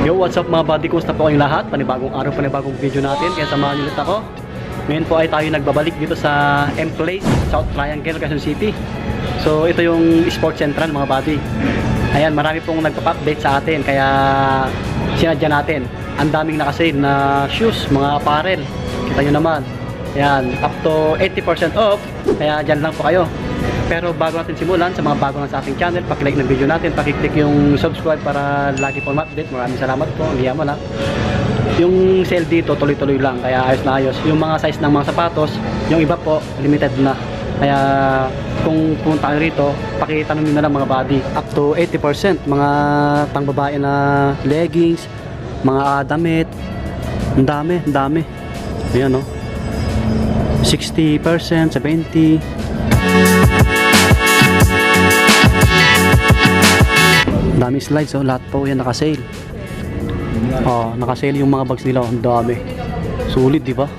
Yo, what's up mga buddy? Kumusta po kayong lahat? Panibagong araw, panibagong video natin. Kaya samahan niyo ulit ako. Ngayon po ay tayo nagbabalik dito sa M-Place, South Triangle, Quezon City. So ito yung Sports Central mga buddy. Ayan, marami pong nagpa-update sa atin. Kaya sinadya natin. Ang daming nakasale na shoes, mga apparel. Kita nyo naman. Ayan, up to 80% off. Kaya dyan lang po kayo. Pero bago natin simulan, sa mga bago lang sa ating channel, pakilike ng video natin, pakiclick yung subscribe para lagi po ma-update. Maraming salamat po, ang mo lang. Yung sale dito, tuloy-tuloy lang, kaya ayos na ayos. Yung mga size ng mga sapatos, yung iba po, limited na. Kaya kung pumunta kayo rito, pakitanong nyo na lang mga body. Up to 80%, mga pangbabae na leggings, mga damit, ang dami, ang dami. Ayan o, 60%, 70%. Dami slides, oh, lahat po yan naka-sale. Oh, naka-sale yung mga bags nila, ang dami. Sulit, di ba?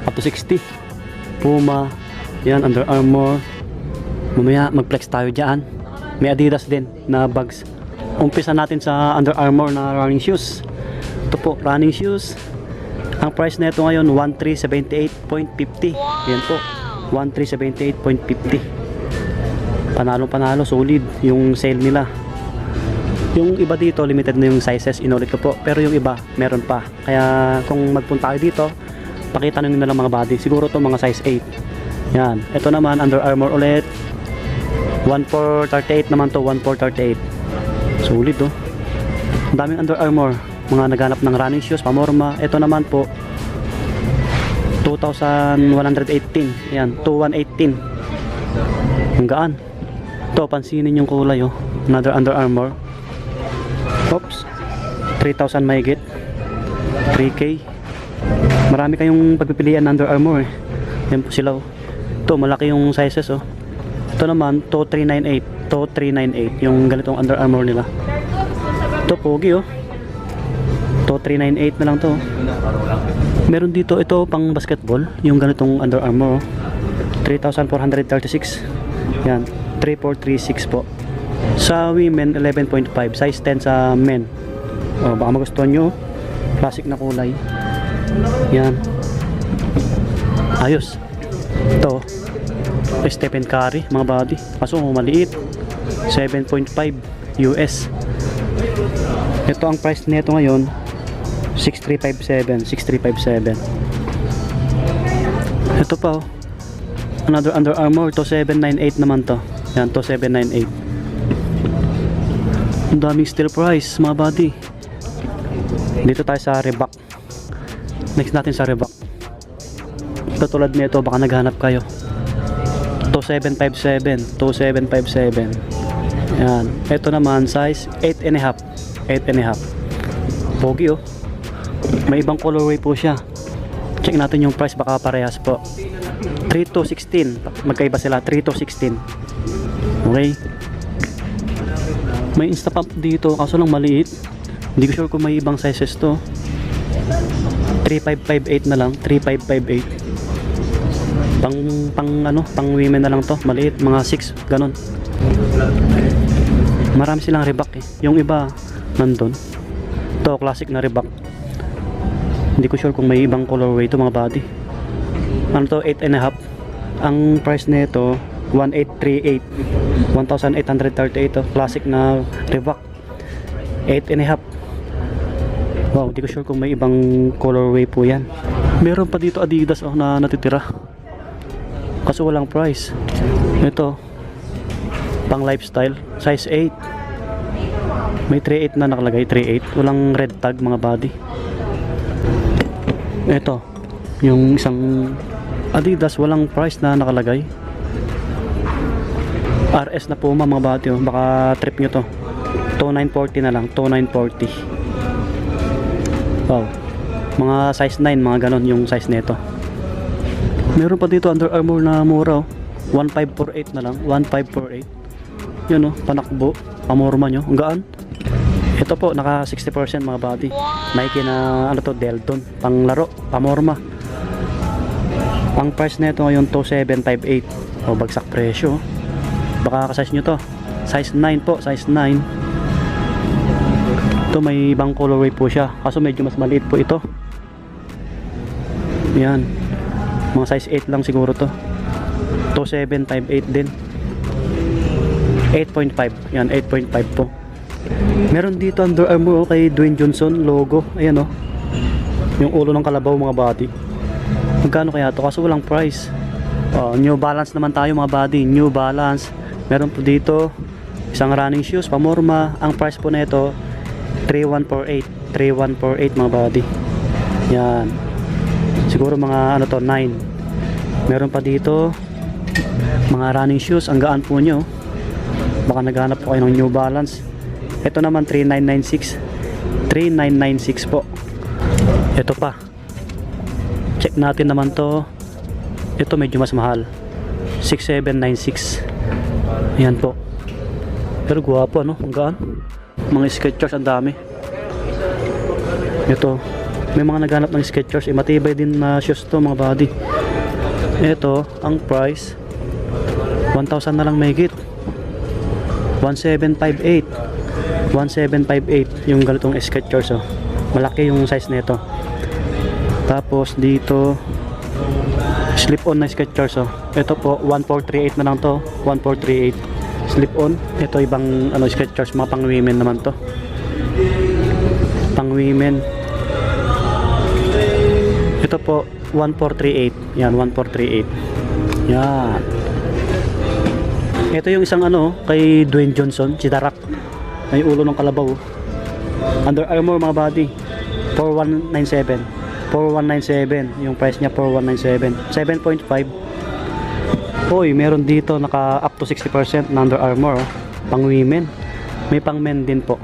Up to 60. Puma, yan, Under Armour. Mamaya mag-flex tayo diyan. May Adidas din na bags. Umpisa natin sa Under Armour na running shoes. Ito po, running shoes. Ang price na ito ngayon 1378.50. Yan po, 1378.50. Panalo, solid yung sale nila. Yung iba dito limited na yung sizes, inulit ko po, pero yung iba meron pa. Kaya kung magpunta kayo dito, pakita nyo na lang mga body. Siguro to mga size 8. Yan, ito naman Under Armour ulit, 1438 naman to, 1438. Solid oh. Ang daming Under Armour, mga naghanap ng running shoes, pamorma. Ito naman po 2118. Yan, 2118. Ang gaan. Ito, pansinin yung kulay oh. Another Under Armour. Oops, 3,000 mahigit, 3K. Marami kayong pagpipilian Under Armour eh. Yan po sila oh. Ito, malaki yung sizes oh. Ito naman, 2398, 2398 yung ganitong Under Armour nila. Ito, pogi oh. 2398 na lang to oh. Meron dito, ito pang basketball, yung ganitong Under Armour oh. 3,436. Yan, 3436 po. Sa women 11.5, size 10 sa men. Oh, baka magustuhan nyo, classic na kulay. Yan, ayos. Ito Stephen Curry mga body, kaso maliit, 7.5 US. Ito ang price nito ngayon 6357. 6357. Ito pa oh, another Under Armour, to 798 naman to. Yan, to 798. Ang daming still price mga buddy. Dito tayo sa Reebok. Next natin sa Reebok. Katulad nito, baka naghanap kayo. 2757, 2757. Yan. Ito naman size 8.5. 8.5. Pogi oh. May ibang colorway po siya. Check natin yung price, baka parehas po. 3 to 16. Magkaiba sila, 3 to 16. Okay. May Instapump dito, kaso lang maliit. Hindi ko sure kung may ibang sizes to. 3558 na lang, 3558. Pang women na lang to, maliit, mga 6 ganon. Marami silang Reebok eh. Yung iba nandun. To classic na Reebok. Hindi ko sure kung may ibang colorway to mga body. Ano to, 8.5. Ang price nito 1838, 1838 to, classic na Reebok, 8.5. Wow, di ko sure kung may ibang colorway po yan. Meron pa dito Adidas oh, na natitira, kaso walang price. Ito pang lifestyle, size 8. May 38 na nakalagay, 38, walang red tag mga body. Ito yung isang Adidas, walang price na nakalagay. RS na Puma mga bati oh. Baka trip nyo to, 2940 na lang, 2940. Wow, mga size 9, mga ganon yung size nito. Meron pa dito Under Armour na mura oh. 1548 na lang, 1548. Yun oh, panakbo, pamorma nyo, ang gaan. Ito po, naka 60% mga body. Nike na ano to, Delton, pang laro, pamorma. Ang price nito ngayon 2758. O, bagsak presyo. Baka ka-size nyo to, size 9 po, size 9. Ito may ibang colorway po siya, kaso medyo mas maliit po ito. Yan, mga size 8 lang siguro to. 2758 din. 8.5. Yan, 8.5 po. Meron dito Under Armour kay Dwayne Johnson logo. Ayan yung ulo ng kalabaw mga body. Magkano kaya to? Kaso walang price. New Balance naman tayo mga body. New Balance. Meron po dito isang running shoes, pamorma. Ang price po na ito 3148. 3148 mga body. Yan. Siguro mga 9. Meron pa dito mga running shoes. Ang gaan po nyo. Baka naghanap po kayo ng New Balance. Ito naman 3996. 3996 po. Ito pa. Check natin naman to. Ito medyo mas mahal. 6796. Ayan po. Pero guwapo ano, ang gaan. Mga Skechers ang dami. Ito. May mga naghanap ng Skechers. Matibay din na shoes to mga body. Ito, ang price 1,000 na lang mahigit. 1758. 1758 yung ganitong Skechers malaki yung size nito. Tapos dito slip on na Skechers ito po 1438 na lang to. 1438 slip on. Ito ibang Skechers, mga pang women naman to, pang women. Ito po 1438. Yan, 1438. Yan. Ito yung isang kay Dwayne Johnson, si Darak. May ulo ng kalabaw. Under Armour mga body. 4197. 4197. Yung price niya 4197. 7.5. Hoy, meron dito naka up to 60% na Under Armour. Pang women. May pang men din po.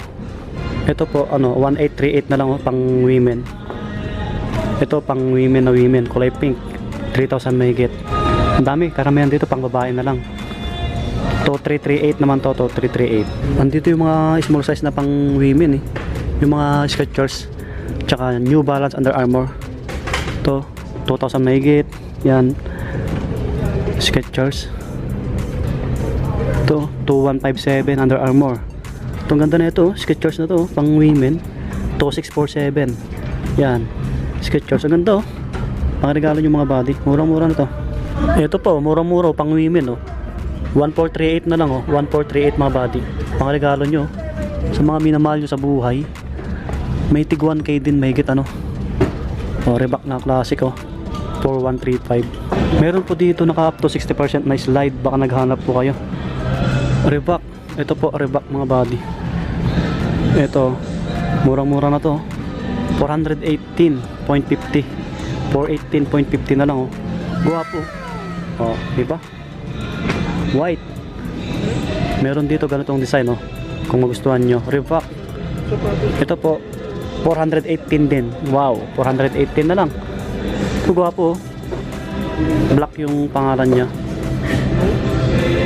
Ito po 1838 na lang pang women. Ito pang women na women. Kulay pink. 3,000 mahigit. Ang dami. Karamihan dito pang babae na lang. To 338 naman to 338. Andito yung mga small size na pang women yung mga Skechers tsaka New Balance Under Armour. To 2,000 mahigit. Yan, Skechers. To 2157 Under Armour. Itong ganda na ito, Skechers na to pang women. 2647. Yan, Skechers. Ang ganda pang regalo yung mga body. Murang-mura na to. Ito po, murang-mura pang women 1438 na lang 1438 mga body. Pang regalo nyo sa mga minamahal nyo sa buhay. May tig 1K din mahigit Reebok na classic 4135. Meron po dito naka up to 60% na slide. Baka naghanap po kayo. Reebok. Ito po Reebok mga body. Ito murang-mura na to. 418.50. 418.50 na lang Guwapo. Diba? White. Meron dito ganitong design kung magustuhan nyo. Reebok. Ito po 418 din. Wow, 418 na lang. Ito gwapo Black yung pangalan niya.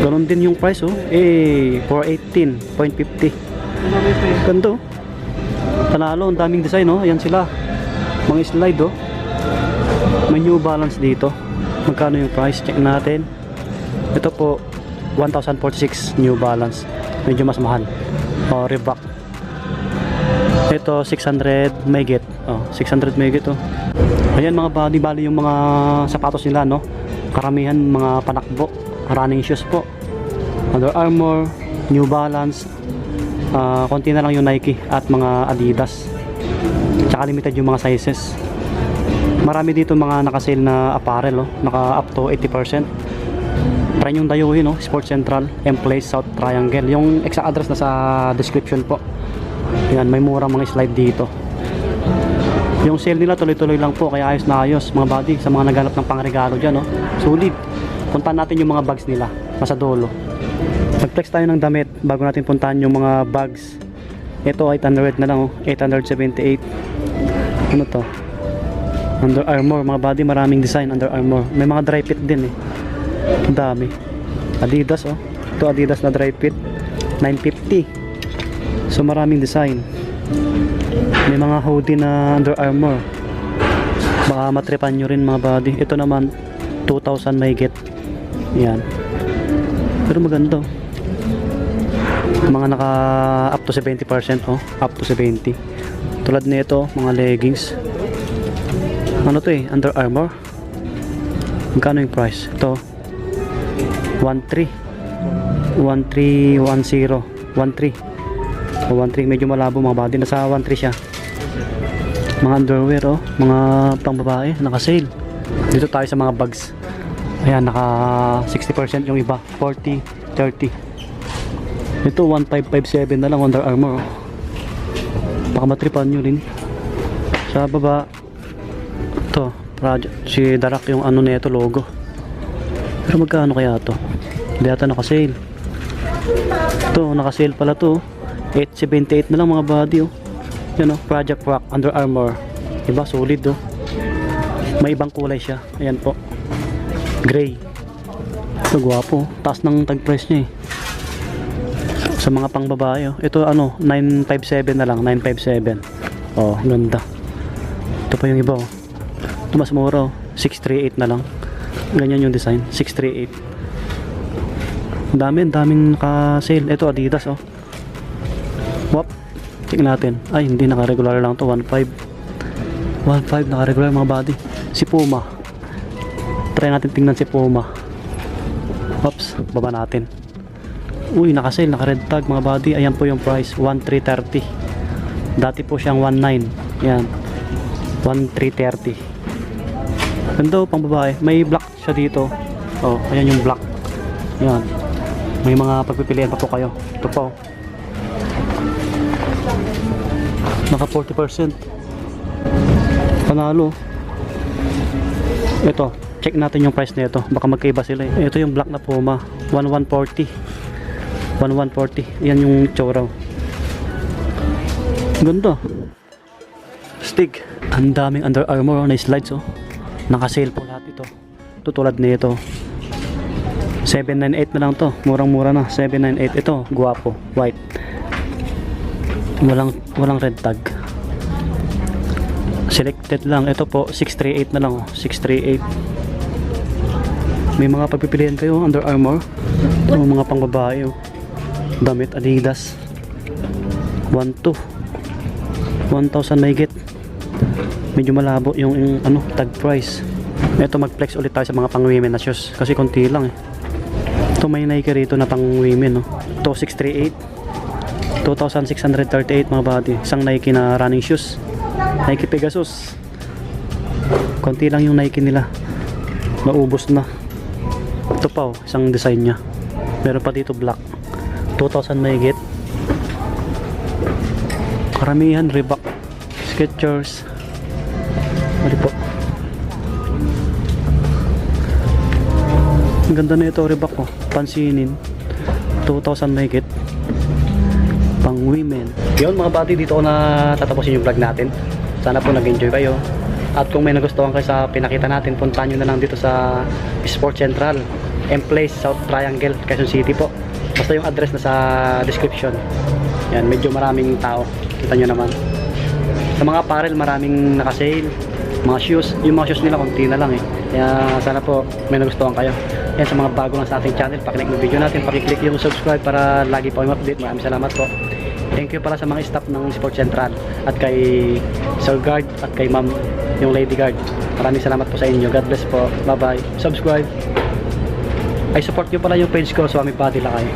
Ganon din yung price 418.50. Ganito. Panalo, ang daming design Ayan sila. Mga slide May New Balance dito. Magkano yung price? Check natin. Ito po 1,046 New Balance. Medyo mas mahal. Reebok. Ito 600 mahigit. 600 mahigit Ayan mga body, bali yung mga sapatos nila Karamihan mga panakbo, running shoes po. Under Armour, New Balance, konti na lang yung Nike at mga Adidas. Tsaka limited yung mga sizes. Marami dito mga naka-sale na apparel naka up to 80%. Try yung dayuhin Sports Central, M-Place, South Triangle. Yung exact address na sa description po. Yan, may murang mga slide dito. Yung sale nila tuloy-tuloy lang po, kaya ayos na ayos mga body sa mga naghanap ng pangregalo dyan Sulit. Puntahan natin yung mga bags nila nasa dulo. Mag-flex tayo ng damit bago natin puntahan yung mga bags. Ito 800 na lang 878. Ano to? Under Armour mga body, maraming design Under Armour. May mga dry fit din Ang dami. Adidas Ito Adidas na dry fit 950. So maraming design. May mga hoodie na Under Armour. Baka matripan nyo rin mga body. Ito naman 2,000 mahigit. Yan. Pero maganda. Mga naka up to 70%, oh, up to 70. Tulad nito, mga leggings. Ano to eh, Under Armour. Magkano yung price? Ito 13 1310 13 o 13, medyo malabo mga body, nasa 13 siya. Mga underwear, oh, mga pang babae, naka sale. Dito tayo sa mga bags. Ayan, naka 60% yung iba, 40, 30. Ito 1557 na lang, Under Armour, oh. Baka matripan nyo rin. Sa baba ito, project si Darak, yung ano nito, logo. Pero magkano kaya to? Hindi ata naka-sale. Ito, naka-sale pala to. 878 na lang mga body, oh. Yan, oh, Project Rock, Under Armour. Diba, solid, oh. May ibang kulay siya. Ayan po. Gray. Ito, gwapo. Taas ng tag price niya, eh. Sa mga pang babae, oh. Ito, ano, 957 na lang. 957. Oh, ganda. Ito pa yung iba, oh. Ito mas mura, oh. 638 na lang. Ganyan yung design, 638. Ang daming naka-sale. Ito Adidas, oh. Wap. Check natin. Ay, hindi, naka-regular lang to. 1.5 naka-regular mga body. Si Puma. Try natin tingnan si Puma. Oops, baba natin. Uy, naka-sale, naka-red tag mga body. Ayan po yung price, 1,330. Dati po siyang 1,900. Yan, 1,330. Ganda, oh, pang babae. May black siya dito. Oh, ayan yung black. Yan. May mga pagpipilian pa po kayo. Ito po. Naka 40%. Panalo. Ito, check natin yung price nito. Baka magkaiba sila, eh. Ito yung black na Puma, 1140. 1140. Yan yung tsura. Ganda. Stig. Ang daming Under Armour, oh, na slides, oh. Naka-sale po lahat ito. Ito tulad nito. 798 na lang to. Murang-mura na. 798. Ito, guwapo. White. Walang red tag. Selected lang. Ito po, 638 na lang, oh. 638. May mga pagpipilian kayo, Under Armour. Ito, mga pang babae, oh. Damit Adidas. 1,200. 1,000 na higit. Medyo malabo yung ano, tag price. Ito, mag-flex ulit tayo sa mga pang women na shoes kasi konti lang, eh. Ito, may Nike rito na pang women, no. Ito 638. 2,638 mga body. Isang Nike na running shoes. Nike Pegasus. Konti lang yung Nike nila. Naubos na. Ito pa, oh, isang design niya. Meron pa dito black. 2,000 mahigit. Karamihan Reebok, Skechers. Mali po. Ang ganda na ito, Reebok, oh. Pansinin. 2,000 mahigit. Pang women. Yun mga buddy, dito ko na tatapusin yung vlog natin. Sana po nag-enjoy kayo. At kung may nagustuhan kayo sa pinakita natin, puntahan nyo na lang dito sa Sports Central, M-Place, South Triangle, Quezon City po. Basta yung address na sa description. Yan, medyo maraming tao. Kita nyo naman. Sa mga apparel, maraming naka-sale. Mga shoes, yung mga shoes nila konti na lang, eh. Kaya sana po may nagustuhan kayo. Yan, sa mga bago lang sa ating channel, pakiclick yung video natin, pakiclick yung subscribe para lagi po yung update. Maraming salamat po. Thank you pala sa mga staff ng Sports Central at kay Sir Guard at kay Ma'am, yung Lady Guard. Maraming salamat po sa inyo. God bless po. Bye bye. Subscribe. Ay, support nyo pala yung page ko, Swami Padilla kayo.